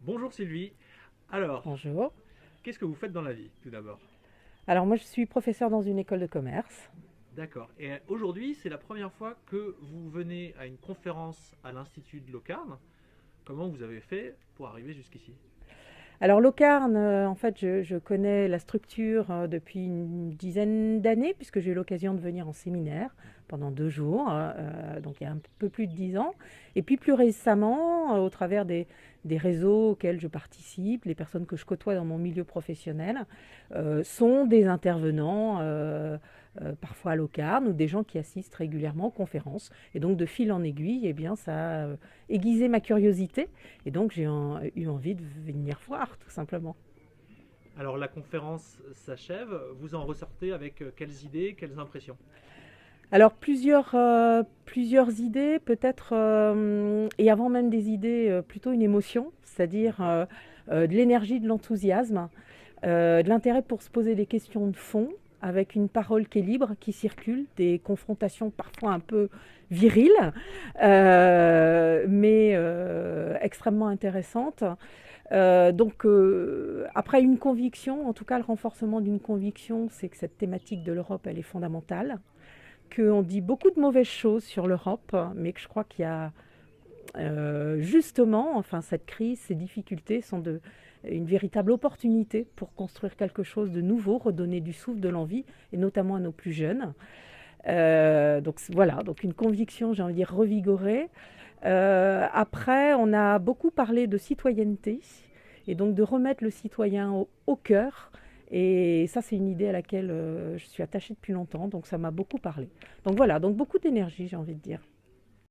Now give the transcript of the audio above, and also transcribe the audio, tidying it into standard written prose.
Bonjour Sylvie. Alors, Bonjour. qu'est-ce que vous faites dans la vie, tout d'abord? Alors moi je suis professeure dans une école de commerce. D'accord. Et aujourd'hui, c'est la première fois que vous venez à une conférence à l'Institut de Locarno. Comment vous avez fait pour arriver jusqu'ici? Alors Locarn, en fait je connais la structure depuis une dizaine d'années puisque j'ai eu l'occasion de venir en séminaire pendant 2 jours, donc il y a un peu plus de 10 ans. Et puis plus récemment, au travers des réseaux auxquels je participe, les personnes que je côtoie dans mon milieu professionnel sont des intervenants, parfois à Locarn, ou des gens qui assistent régulièrement aux conférences. Et donc de fil en aiguille, eh bien, ça a aiguisé ma curiosité. Et donc j'ai eu envie de venir voir, tout simplement. Alors, la conférence s'achève. Vous en ressortez avec quelles idées, quelles impressions? Alors plusieurs idées, peut-être, et avant même des idées, plutôt une émotion, c'est-à-dire D'accord. de l'énergie, de l'enthousiasme, de l'intérêt pour se poser des questions de fond, avec une parole qui est libre, qui circule, des confrontations parfois un peu viriles, mais extrêmement intéressantes. Après une conviction, en tout cas le renforcement d'une conviction, c'est que cette thématique de l'Europe, elle est fondamentale, qu'on dit beaucoup de mauvaises choses sur l'Europe, mais que je crois qu'il y a justement, enfin cette crise, ces difficultés sont une véritable opportunité pour construire quelque chose de nouveau, redonner du souffle, de l'envie, et notamment à nos plus jeunes. Donc voilà, donc une conviction, j'ai envie de dire, revigorée. Après, on a beaucoup parlé de citoyenneté et donc de remettre le citoyen au cœur. Et ça, c'est une idée à laquelle je suis attachée depuis longtemps, donc ça m'a beaucoup parlé. Donc voilà, donc beaucoup d'énergie, j'ai envie de dire.